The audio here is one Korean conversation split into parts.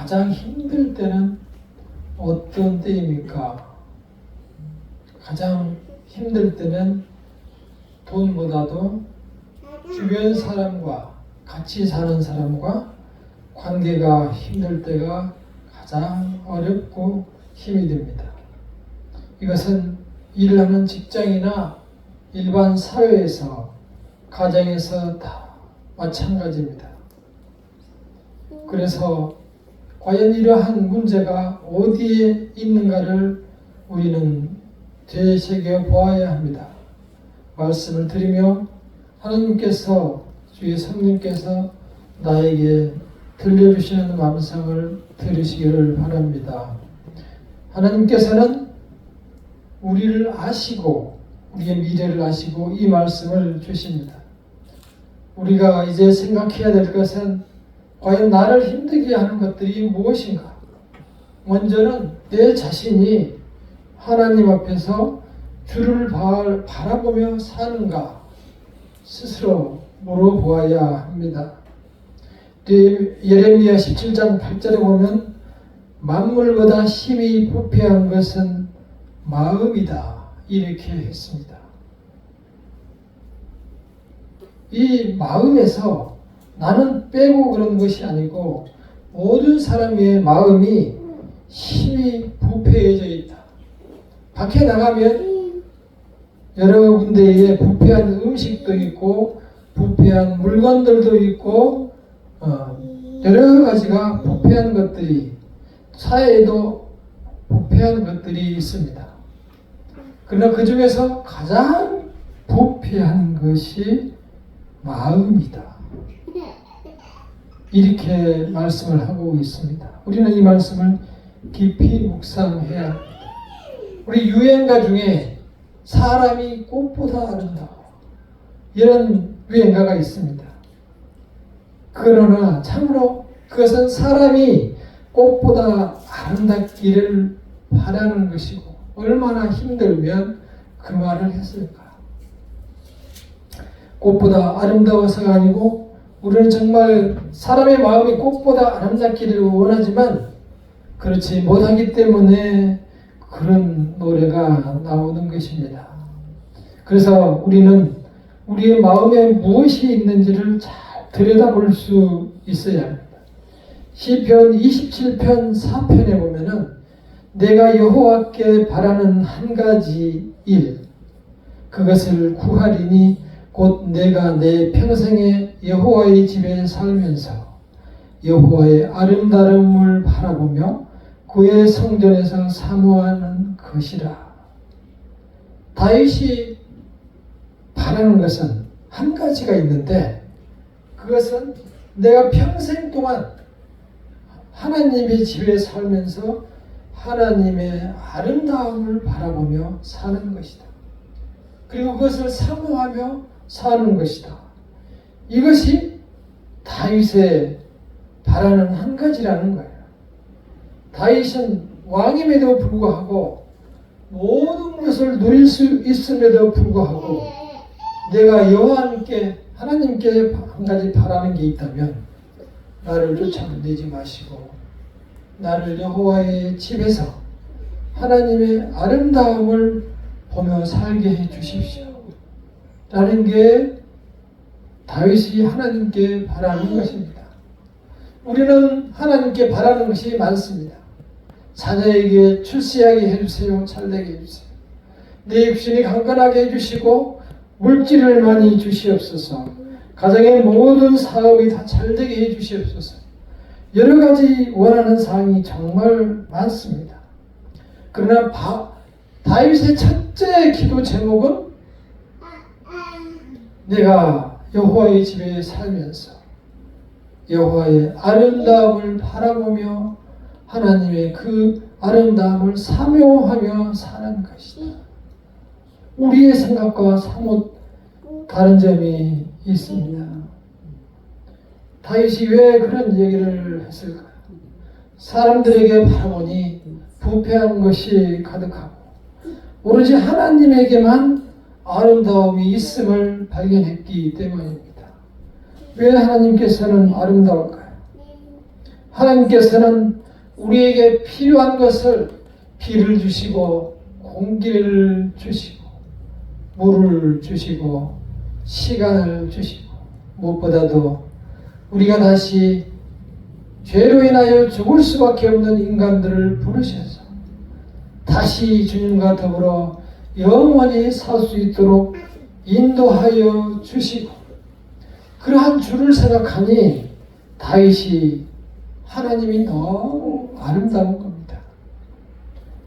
가장 힘들 때는 어떤 때입니까? 가장 힘들 때는 돈보다도 주변 사람과 같이 사는 사람과 관계가 힘들 때가 가장 어렵고 힘이 듭니다. 이것은 일을 하는 직장이나 일반 사회에서, 가정에서 다 마찬가지입니다. 그래서 과연 이러한 문제가 어디에 있는가를 우리는 되새겨 보아야 합니다. 말씀을 드리며 하나님께서, 주의 성령께서 나에게 들려주시는 말씀을 들으시기를 바랍니다. 하나님께서는 우리를 아시고 우리의 미래를 아시고 이 말씀을 주십니다. 우리가 이제 생각해야 될 것은 과연 나를 힘들게 하는 것들이 무엇인가? 먼저는 내 자신이 하나님 앞에서 주를 바라보며 사는가 스스로 물어보아야 합니다. 예레미야 17장 8절에 보면 만물보다 힘이 부패한 것은 마음이다 이렇게 했습니다. 이 마음에서 나는 빼고 그런 것이 아니고 모든 사람의 마음이 힘이 부패해져 있다. 밖에 나가면 여러 군데에 부패한 음식도 있고 부패한 물건들도 있고 여러 가지가 부패한 것들이, 사회에도 부패한 것들이 있습니다. 그러나 그 중에서 가장 부패한 것이 마음이다. 이렇게 말씀을 하고 있습니다. 우리는 이 말씀을 깊이 묵상해야 합니다. 우리 유행가 중에 사람이 꽃보다 아름다워, 이런 유행가가 있습니다. 그러나 참으로 그것은 사람이 꽃보다 아름답기를 바라는 것이고 얼마나 힘들면 그 말을 했을까. 꽃보다 아름다워서가 아니고 우리는 정말 사람의 마음이 꽃보다 아름답기를 원하지만 그렇지 못하기 때문에 그런 노래가 나오는 것입니다. 그래서 우리는 우리의 마음에 무엇이 있는지를 잘 들여다볼 수 있어야 합니다. 시편 27편 4편에 보면은 내가 여호와께 바라는 한 가지 일, 그것을 구하리니 곧 내가 내 평생에 여호와의 집에 살면서 여호와의 아름다움을 바라보며 그의 성전에서 사모하는 것이라. 다윗이 바라는 것은 한 가지가 있는데 그것은 내가 평생 동안 하나님의 집에 살면서 하나님의 아름다움을 바라보며 사는 것이다. 그리고 그것을 사모하며 사는 것이다. 이것이 다윗의 바라는 한 가지라는 거예요. 다윗은 왕임에도 불구하고 모든 것을 누릴 수 있음에도 불구하고 내가 여호와께 하나님께 한 가지 바라는 게 있다면 나를 쫓아내지 마시고 나를 여호와의 집에서 하나님의 아름다움을 보며 살게 해 주십시오 라는 게 다윗이 하나님께 바라는 것입니다. 우리는 하나님께 바라는 것이 많습니다. 자녀에게 출세하게 해주세요. 잘되게 해주세요. 내 육신이 강건하게 해주시고 물질을 많이 주시옵소서. 가정의 모든 사업이 다 잘되게 해주시옵소서. 여러 가지 원하는 사항이 정말 많습니다. 그러나 다윗의 첫째 기도 제목은 내가 여호와의 집에 살면서 여호와의 아름다움을 바라보며 하나님의 그 아름다움을 사모하며 사는 것이다. 우리의 생각과 사뭇 다른 점이 있습니다. 다윗이 왜 그런 얘기를 했을까? 사람들에게 바라보니 부패한 것이 가득하고 오로지 하나님에게만 아름다움이 있음을 발견했기 때문입니다. 왜 하나님께서는 아름다울까요? 하나님께서는 우리에게 필요한 것을 비를 주시고 공기를 주시고 물을 주시고 시간을 주시고 무엇보다도 우리가 다시 죄로 인하여 죽을 수밖에 없는 인간들을 부르셔서 다시 주님과 더불어 영원히 살 수 있도록 인도하여 주시고, 그러한 주를 생각하니 다윗이 하나님이 너무 아름다운 겁니다.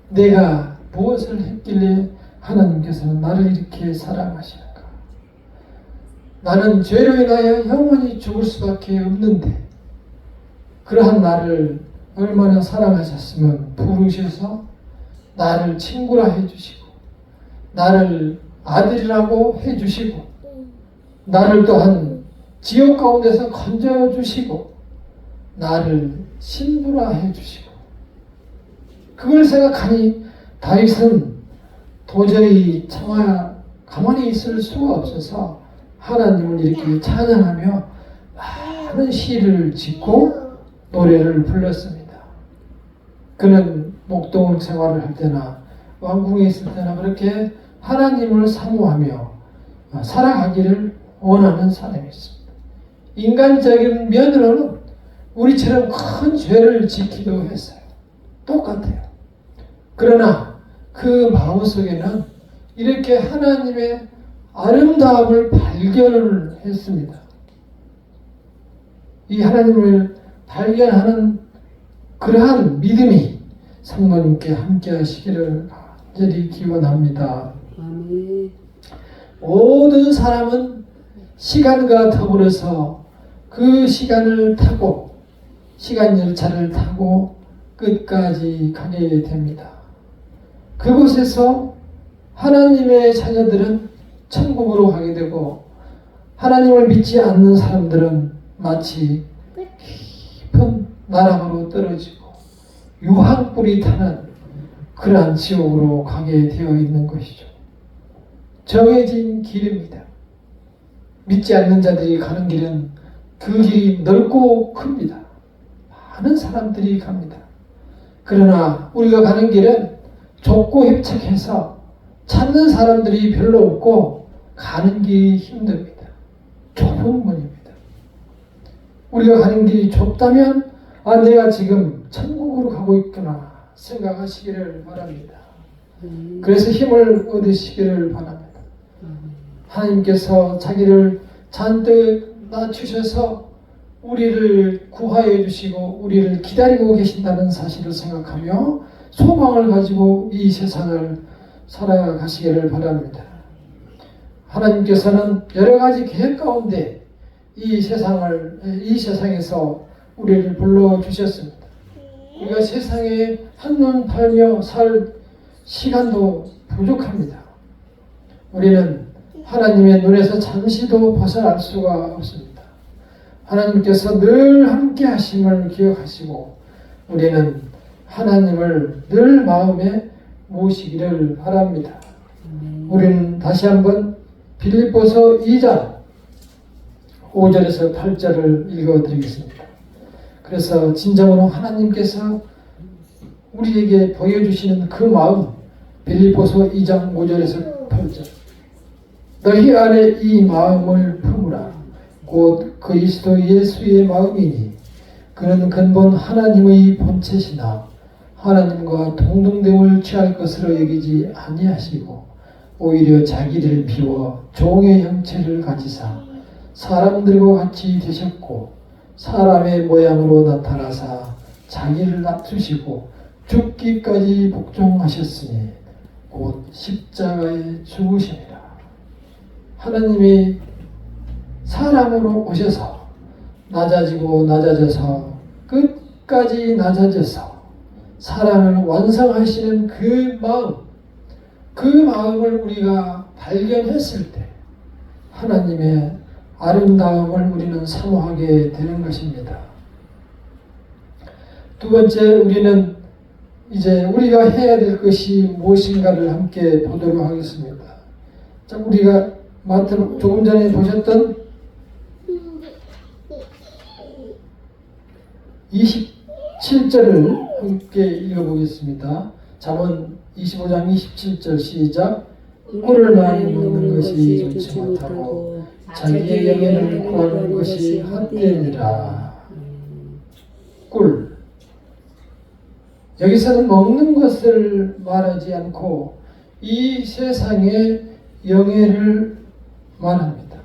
내가 무엇을 했길래 하나님께서는 나를 이렇게 사랑하시는가? 나는 죄로 인하여 영원히 죽을 수밖에 없는데 그러한 나를 얼마나 사랑하셨으면 부르셔서 나를 친구라 해주시고 나를 아들이라고 해주시고 나를 또한 지옥 가운데서 건져주시고 나를 신부라 해주시고, 그걸 생각하니 다윗은 도저히 차마 가만히 있을 수가 없어서 하나님을 이렇게 찬양하며 많은 시를 짓고 노래를 불렀습니다. 그는 목동 생활을 할 때나 왕궁에 있을 때나 그렇게 하나님을 사모하며 살아가기를 원하는 사람이었습니다. 인간적인 면으로는 우리처럼 큰 죄를 지키려고 했어요. 똑같아요. 그러나 그 마음속에는 이렇게 하나님의 아름다움을 발견을 했습니다. 이 하나님을 발견하는 그러한 믿음이 성도님께 함께 하시기를 간절히 기원합니다. 모든 사람은 시간과 더불어서 그 시간을 타고 시간 열차를 타고 끝까지 가게 됩니다. 그곳에서 하나님의 자녀들은 천국으로 가게 되고 하나님을 믿지 않는 사람들은 마치 깊은 나락으로 떨어지고 유황불이 타는 그러한 지옥으로 가게 되어 있는 것이죠. 정해진 길입니다. 믿지 않는 자들이 가는 길은 그 길이 넓고 큽니다. 많은 사람들이 갑니다. 그러나 우리가 가는 길은 좁고 협착해서 찾는 사람들이 별로 없고 가는 길이 힘듭니다. 좁은 문입니다. 우리가 가는 길이 좁다면 내가 지금 천국으로 가고 있구나 생각하시기를 바랍니다. 그래서 힘을 얻으시기를 바랍니다. 하나님께서 자기를 잔뜩 낮추셔서 우리를 구하여 주시고 우리를 기다리고 계신다는 사실을 생각하며 소망을 가지고 이 세상을 살아가시기를 바랍니다. 하나님께서는 여러 가지 계획 가운데 이 세상에서 우리를 불러주셨습니다. 우리가 세상에 한눈 팔며 살 시간도 부족합니다. 우리는 하나님의 눈에서 잠시도 벗어날 수가 없습니다. 하나님께서 늘 함께 하심을 기억하시고 우리는 하나님을 늘 마음에 모시기를 바랍니다. 우리는 다시 한번 빌립보서 2장 5절에서 8절을 읽어드리겠습니다. 그래서 진정으로 하나님께서 우리에게 보여주시는 그 마음, 빌립보서 2장 5절에서 8절. 너희 안에 이 마음을 품으라. 곧 그리스도 예수의 마음이니 그는 근본 하나님의 본체시나 하나님과 동등됨을 취할 것으로 여기지 아니하시고 오히려 자기를 비워 종의 형체를 가지사 사람들과 같이 되셨고 사람의 모양으로 나타나사 자기를 낮추시고 죽기까지 복종하셨으니 곧 십자가에 죽으시니라. 하나님이 사람으로 오셔서 낮아지고 낮아져서 끝까지 낮아져서 사랑을 완성하시는 그 마음을 우리가 발견했을 때 하나님의 아름다움을 우리는 사모하게 되는 것입니다. 두 번째, 우리는 이제 우리가 해야 될 것이 무엇인가를 함께 보도록 하겠습니다. 자, 우리가 조금 전에 보셨던 7절을 함께 읽어보겠습니다. 잠언 25장 27절 시작. 꿀을 많이 먹는 것이 좋지 못하고 자기의 영예를 구하는 것이 헛되니라. 꿀. 여기서는 먹는 것을 말하지 않고 이 세상의 영예를 말합니다.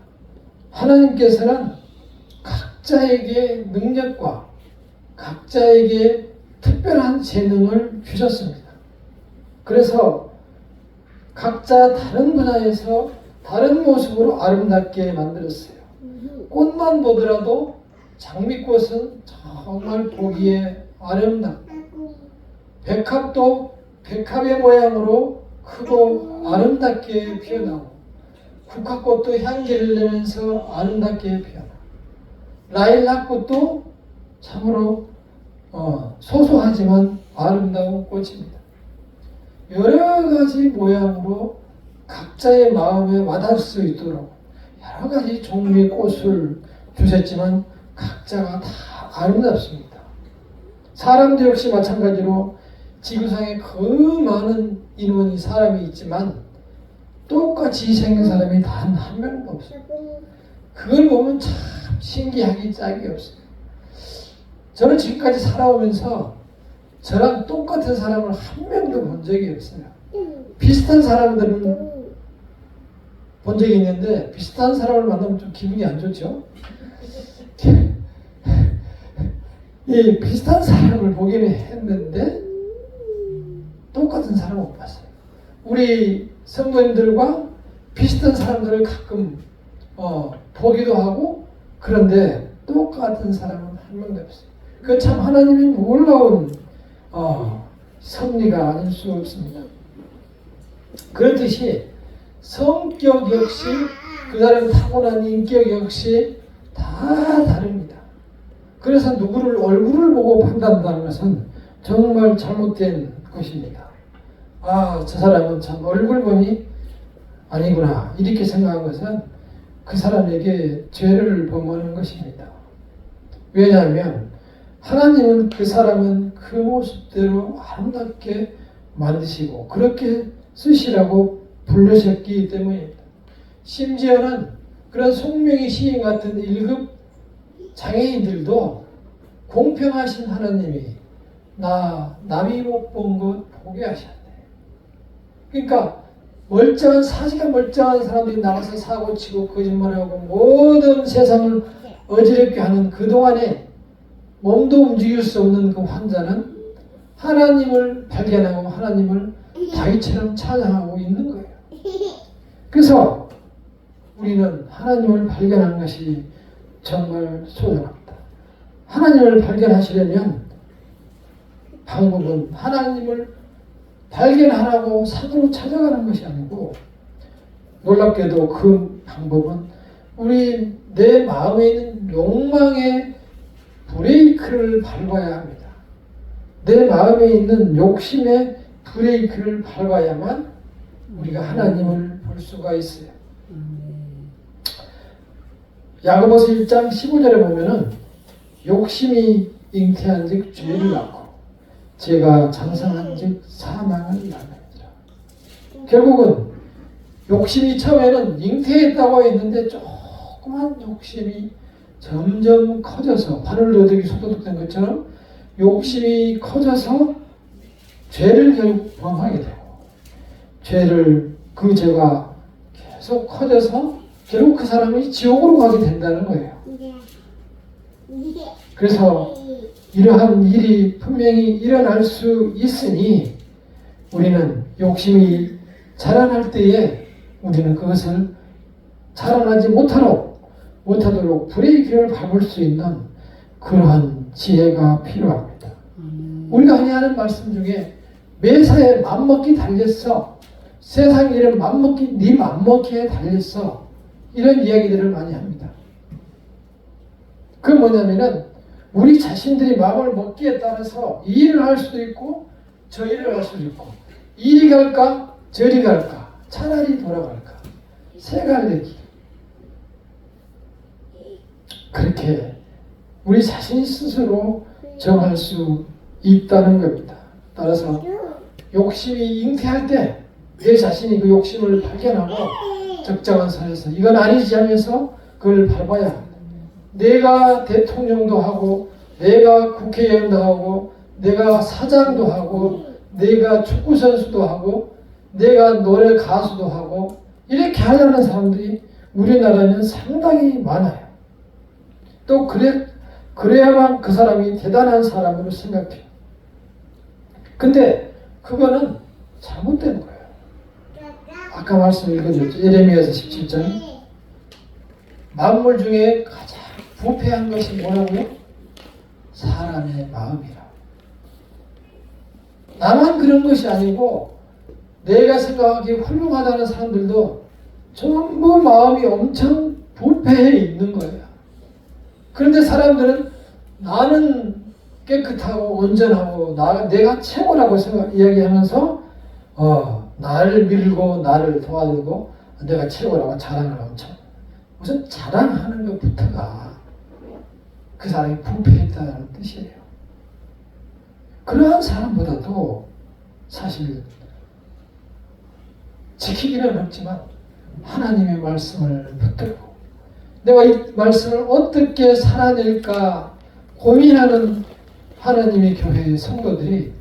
하나님께서는 각자에게 능력과 각자에게 특별한 재능을 주셨습니다. 그래서 각자 다른 분야에서 다른 모습으로 아름답게 만들었어요. 꽃만 보더라도 장미꽃은 정말 보기에 아름답고, 백합도 백합의 모양으로 크고 아름답게 피어나고, 국화꽃도 향기를 내면서 아름답게 피어나고, 라일락꽃도 참으로 소소하지만 아름다운 꽃입니다. 여러 가지 모양으로 각자의 마음에 와닿을 수 있도록 여러 가지 종류의 꽃을 주셨지만 각자가 다 아름답습니다. 사람도 역시 마찬가지로 지구상에 그 많은 인원이 사람이 있지만 똑같이 생긴 사람이 단 한 명도 없어요. 그걸 보면 참 신기하기 짝이 없어요. 저는 지금까지 살아오면서 저랑 똑같은 사람을 한 명도 본 적이 없어요. 비슷한 사람들은 본 적이 있는데 비슷한 사람을 만나면 좀 기분이 안 좋죠. 이 비슷한 사람을 보기는 했는데 똑같은 사람을 못 봤어요. 우리 성도님들과 비슷한 사람들을 가끔 보기도 하고, 그런데 똑같은 사람은 한 명도 없어요. 그 참 하나님의 놀라운 섭리가 아닐 수 없습니다. 그렇듯이 성격 역시, 그 사람 타고난 인격 역시 다 다릅니다. 그래서 누구를 얼굴을 보고 판단한다는 것은 정말 잘못된 것입니다. 저 사람은 참 얼굴 보니 아니구나 이렇게 생각한 것은 그 사람에게 죄를 범하는 것입니다. 왜냐하면 하나님은 그 사람은 그 모습대로 아름답게 만드시고 그렇게 쓰시라고 부르셨기 때문입니다. 심지어는 그런 송명희 시인 같은 1급 장애인들도 공평하신 하나님이 남이 못 본 것 보게 하셨네. 그러니까 멀쩡한, 사지가 멀쩡한 사람들이 나와서 사고치고 거짓말하고 모든 세상을 어지럽게 하는 그동안에 몸도 움직일 수 없는 그 환자는 하나님을 발견하고 하나님을 다윗처럼 찬양하고 있는 거예요. 그래서 우리는 하나님을 발견하는 것이 정말 소중합니다. 하나님을 발견하시려면 방법은 하나님을 발견하라고 산으로 찾아가는 것이 아니고, 놀랍게도 그 방법은 내 마음에 있는 욕망의 브레이크를 밟아야 합니다. 내 마음에 있는 욕심의 브레이크를 밟아야만 우리가 하나님을 볼 수가 있어요. 야고보서 1장 15절에 보면은 욕심이 잉태한 즉 죄를 낳고 죄가 장성한 즉 사망을 낳느니라. 결국은 욕심이 처음에는 잉태했다고 했는데 조그만 욕심이 점점 커져서 바늘 도둑이 소도둑된 것처럼 욕심이 커져서 죄를 결국 범하게 되고, 그 죄가 계속 커져서 결국 그 사람이 지옥으로 가게 된다는 거예요. 그래서 이러한 일이 분명히 일어날 수 있으니 우리는 욕심이 자라날 때에 우리는 그것을 자라나지 못하도록 브레이크를 밟을 수 있는 그러한 지혜가 필요합니다. 우리가 흔히 하는 말씀 중에 매사에 맘먹기 달렸어, 세상 일은 네 맘먹기에 달렸어, 이런 이야기들을 많이 합니다. 그건 뭐냐면은 우리 자신들이 마음을 먹기에 따라서 이 일을 할 수도 있고 저 일을 할 수도 있고, 이리 갈까 저리 갈까, 차라리 돌아갈까, 새갈래기, 그렇게 우리 자신 스스로 정할 수 있다는 겁니다. 따라서 욕심이 잉태할 때 내 자신이 그 욕심을 발견하고 적정한 선에서 이건 아니지 하면서 그걸 밟아야 합니다. 내가 대통령도 하고 내가 국회의원도 하고 내가 사장도 하고 내가 축구선수도 하고 내가 노래 가수도 하고 이렇게 하려는 사람들이 우리나라에는 상당히 많아요. 또 그래야만 그 사람이 대단한 사람으로 생각해요. 근데 그거는 잘못된 거예요. 아까 말씀 읽어줬죠. 예레미야서 17장. 만물 중에 가장 부패한 것이 뭐라고요? 사람의 마음이라. 나만 그런 것이 아니고 내가 생각하기에 훌륭하다는 사람들도 전부 마음이 엄청 부패해 있는 거예요. 그런데 사람들은 나는 깨끗하고 온전하고 내가 최고라고 이야기하면서 나를 밀고 나를 도와주고 내가 최고라고 자랑을 엄청. 무슨 자랑하는 것부터가 그 사람이 부패했다는 뜻이에요. 그러한 사람보다도 사실 지키기는 어렵지만 하나님의 말씀을 붙들고 내가 이 말씀을 어떻게 살아낼까 고민하는 하나님의 교회의 성도들이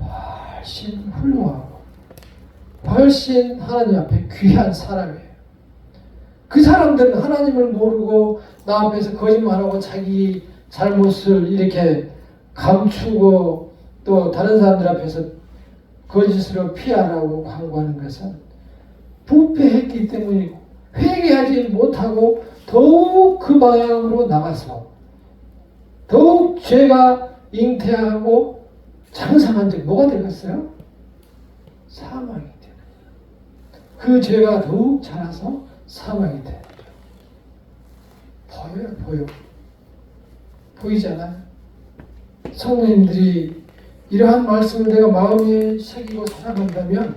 훨씬 훌륭하고 훨씬 하나님 앞에 귀한 사람이에요. 그 사람들은 하나님을 모르고 나 앞에서 거짓말하고 자기 잘못을 이렇게 감추고 또 다른 사람들 앞에서 거짓으로 피하라고 광고하는 것은 부패했기 때문이고 회개하지 못하고 더욱 그 방향으로 나가서 더욱 죄가 잉태하고 장성한 적 뭐가 되겠어요? 사망이 되는 그 죄가 더욱 자라서 사망이 되는 거예요. 보여요. 보이잖아요. 성도님들이 이러한 말씀을 내가 마음에 새기고 살아간다면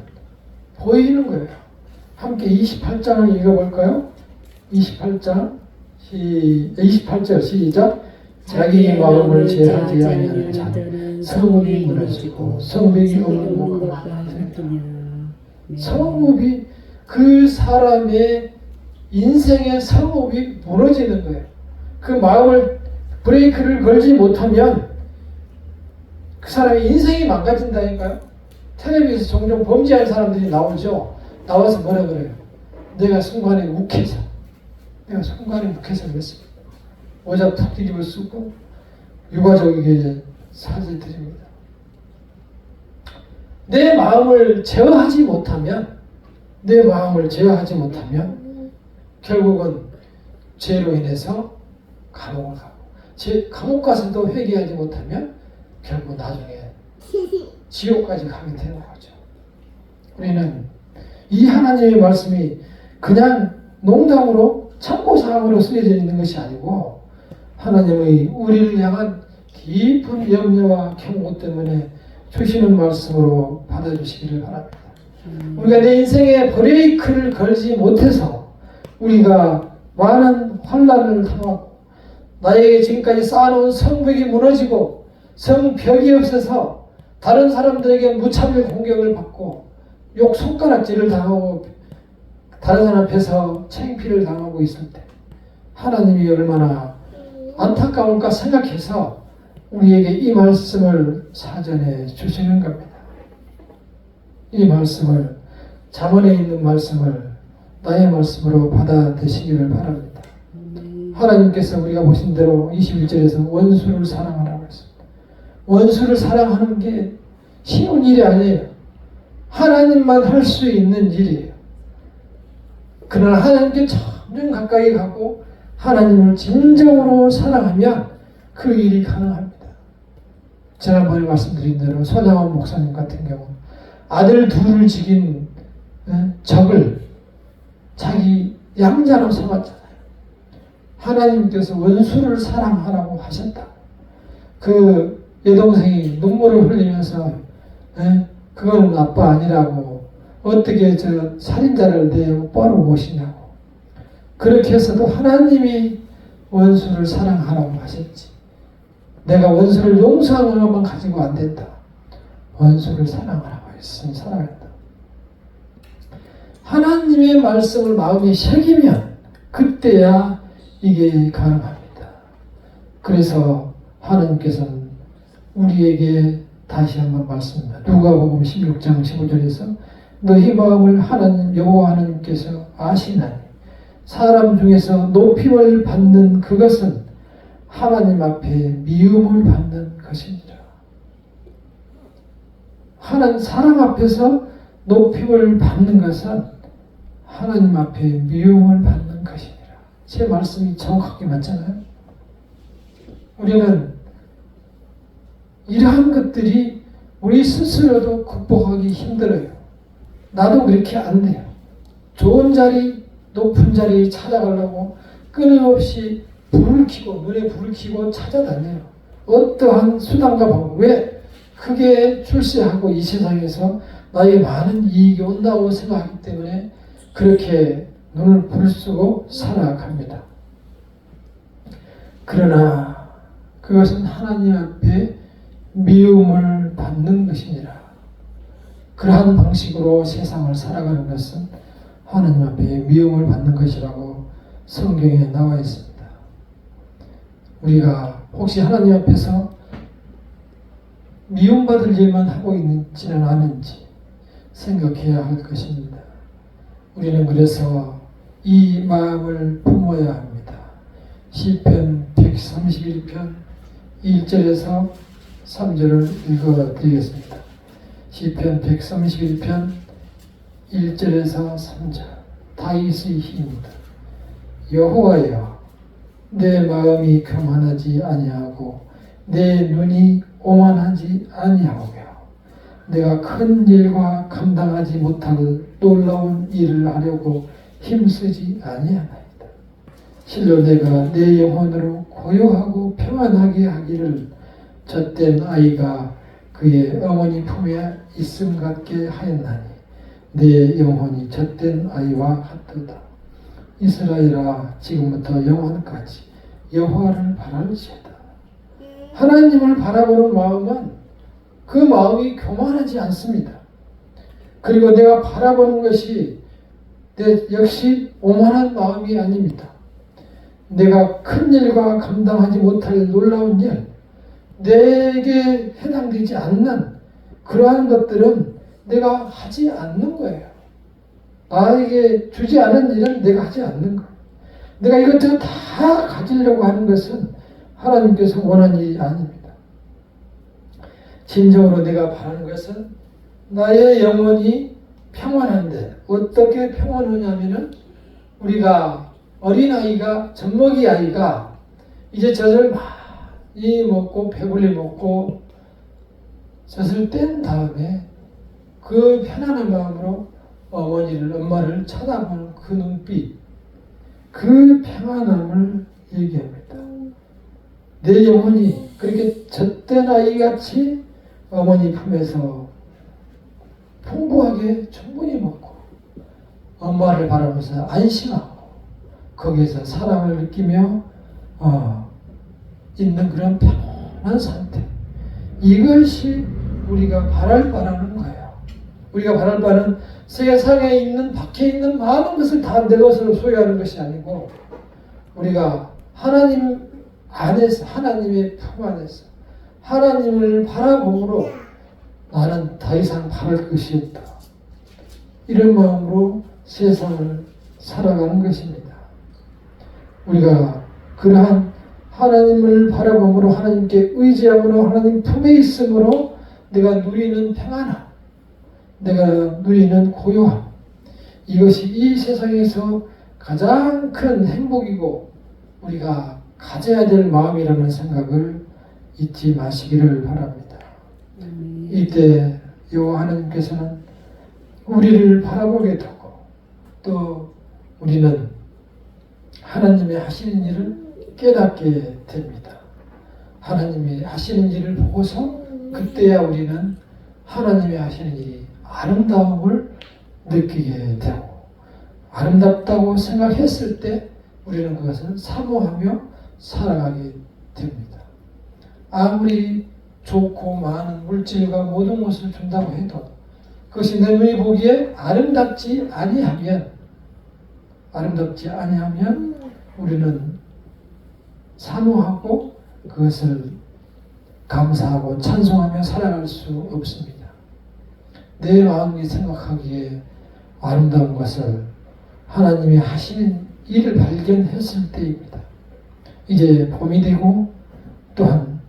보이는 거예요. 함께 28장을 읽어볼까요? 28장 28절 시작. 자기 마음을 제하지 아니하는 자는 성읍이 무너지고 성벽이 없는 곳과 같으니라. 성읍이 그 사람의 인생의 성읍이 무너지는 거예요. 그 마음을 브레이크를 걸지 못하면 그 사람의 인생이 망가진다니까요. 텔레비에서 종종 범죄한 사람들이 나오죠. 나와서 뭐라 그래요? 내가 순간에 욱해서 그랬습니다. 모자 툭 뒤집어 쓰고 유가족에게 사죄 드립니다. 내 마음을 제어하지 못하면 결국은 죄로 인해서 감옥을 가고 감옥 가서도 회개하지 못하면 결국 나중에 지옥까지 가게 되는 거죠. 우리는 이 하나님의 말씀이 그냥 농담으로 참고사항으로 쓰여져 있는 것이 아니고 하나님의 우리를 향한 깊은 염려와 경고 때문에 주시는 말씀으로 받아주시기를 바랍니다. 우리가 내 인생에 브레이크를 걸지 못해서 우리가 많은 환난을 당하고 나에게 지금까지 쌓아놓은 성벽이 무너지고 성벽이 없어서 다른 사람들에게 무차별 공격을 받고 욕 손가락질을 당하고 다른 사람 앞에서 창피를 당하고 있을 때 하나님이 얼마나 안타까울까 생각해서 우리에게 이 말씀을 사전에 주시는 겁니다. 이 말씀을 잠언에 있는 말씀을 나의 말씀으로 받아드시기를 바랍니다. 하나님께서 우리가 보신 대로 21절에서 원수를 사랑하라고 했습니다. 원수를 사랑하는 게 쉬운 일이 아니에요. 하나님만 할 수 있는 일이에요. 그러나 하나님께 점점 가까이 가고 하나님을 진정으로 사랑하면 그 일이 가능합니다. 지난번에 말씀드린 대로 손양원 목사님 같은 경우 아들 둘을 죽인 적을 자기 양자로 삼았잖아요. 하나님께서 원수를 사랑하라고 하셨다. 그 여동생이 눈물을 흘리면서 그건 아빠 아니라고 어떻게 저 살인자를 내 오빠로 모시냐고. 그렇게 해서도 하나님이 원수를 사랑하라고 하셨지. 내가 원수를 용서하는 것만 가지고 안 된다. 원수를 사랑하라고 했으니 사랑한다. 하나님의 말씀을 마음에 새기면 그때야 이게 가능합니다. 그래서 하나님께서는 우리에게 다시 한번 말씀합니다. 누가복음 16장 15절에서 너희 마음을 하나님 여호와 하나님께서 아시나니 사람 중에서 높임을 받는 그것은 하나님 앞에 미움을 받는 것이니라. 하나님 사람 앞에서 높임을 받는 것은 하나님 앞에 미움을 받는 것이니라. 제 말씀이 정확하게 맞잖아요. 우리는 이러한 것들이 우리 스스로도 극복하기 힘들어요. 나도 그렇게 안 돼요. 좋은 자리, 높은 자리 찾아가려고 끊임없이 불을 켜고 눈에 불을 켜고 찾아다녀요. 어떠한 수단과 방법. 왜? 그게 출세하고 이 세상에서 나에게 많은 이익이 온다고 생각하기 때문에 그렇게 눈을 불 쓰고 살아갑니다. 그러나 그것은 하나님 앞에 미움을 받는 것이니라. 그러한 방식으로 세상을 살아가는 것은 하나님 앞에 미움을 받는 것이라고 성경에 나와 있습니다. 우리가 혹시 하나님 앞에서 미움받을 일만 하고 있지는 않은지 생각해야 할 것입니다. 우리는 그래서 이 마음을 품어야 합니다. 시편 131편 1절에서 3절을 읽어드리겠습니다. 시편 131편 1절에서 3절 다윗의 시입니다. 여호와여 내 마음이 교만하지 아니하고 내 눈이 오만하지 아니하오며 내가 큰 일과 감당하지 못할 놀라운 일을 하려고 힘쓰지 아니하나이다. 실로 내가 내 영혼으로 고요하고 평안하게 하기를 젖된 아이가 그의 어머니 품에 있음 같게 하였나니 내 영혼이 젖된 아이와 같도다. 이스라엘아 지금부터 영원까지 여호와를 바랄지어다. 하나님을 바라보는 마음은 그 마음이 교만하지 않습니다. 그리고 내가 바라보는 것이 역시 오만한 마음이 아닙니다. 내가 큰 일과 감당하지 못할 놀라운 일, 내게 해당되지 않는 그러한 것들은 내가 하지 않는 거예요. 나에게 주지 않은 일은 내가 하지 않는 거예요. 내가 이것저것 다 가지려고 하는 것은 하나님께서 원하는 일이 아닙니다. 진정으로 내가 바라는 것은 나의 영혼이 평안한데 어떻게 평안하냐면은 우리가 어린아이가 젖먹이 아이가 이제 젖을 많이 먹고 배불리 먹고 젖을 뗀 다음에 그 편안한 마음으로 엄마를 쳐다보는 그 눈빛, 그 평안함을 얘기합니다. 내 영혼이 그렇게 젖된 아이같이 어머니 품에서 풍부하게 충분히 먹고 엄마를 바라보면서 안심하고 거기에서 사랑을 느끼며 있는 그런 편안한 상태. 이것이 우리가 바랄 바라는 거예요. 우리가 바랄 바는 세상에 있는 밖에 있는 많은 것을 다 내 것으로 소유하는 것이 아니고 우리가 하나님 안에서 하나님의 품 안에서 하나님을 바라봄으로 나는 더 이상 바랄 것이 없다. 이런 마음으로 세상을 살아가는 것입니다. 우리가 그러한 하나님을 바라봄으로 하나님께 의지함으로 하나님 품에 있음으로 내가 누리는 평안함, 내가 누리는 고요함, 이것이 이 세상에서 가장 큰 행복이고 우리가 가져야 될 마음이라는 생각을 잊지 마시기를 바랍니다. 이때 여호와 하나님께서는 우리를 바라보게 되고 또 우리는 하나님이 하시는 일을 깨닫게 됩니다. 하나님이 하시는 일을 보고서 그때야 우리는 하나님이 하시는 일이 아름다움을 느끼게 되고 아름답다고 생각했을 때 우리는 그것을 사모하며 살아가게 됩니다. 아무리 좋고 많은 물질과 모든 것을 준다고 해도 그것이 내 눈이 보기에 아름답지 아니하면 우리는 사모하고 그것을 감사하고 찬송하며 살아갈 수 없습니다. 내 마음이 생각하기에 아름다운 것을 하나님이 하시는 일을 발견했을 때입니다. 이제 봄이 되고 또한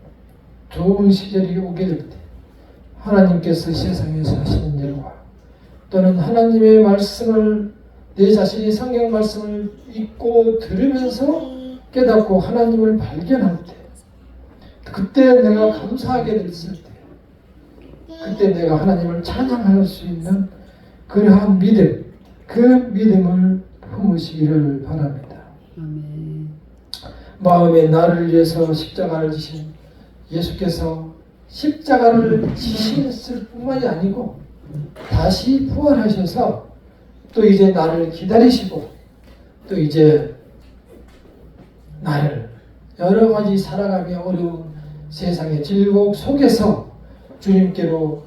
좋은 시절이 오게 될 때 하나님께서 세상에서 하시는 일과 또는 하나님의 말씀을 내 자신이 성경 말씀을 읽고 들으면서 깨닫고 하나님을 발견할 때 그때 내가 감사하게 됐을 때 그때 내가 하나님을 찬양할 수 있는 그러한 믿음 그 믿음을 품으시기를 바랍니다. 아멘. 마음에 나를 위해서 십자가를 지신 예수께서 십자가를 지셨을 뿐만이 아니고 다시 부활하셔서 또 이제 나를 기다리시고 또 이제 나를 여러 가지 살아가며 어려운 세상의 질곡 속에서 주님께로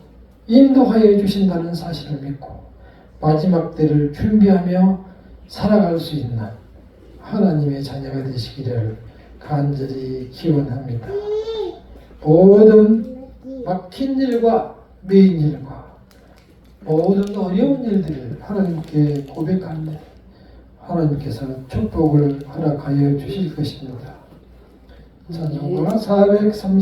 인도하여 주신다는 사실을 믿고 마지막 때를 준비하며 살아갈 수 있는 하나님의 자녀가 되시기를 간절히 기원합니다. 모든 막힌 일과 메인 일과 모든 어려운 일들을 하나님께 고백할 때 하나님께서 축복을 허락하여 주실 것입니다. 찬송가 430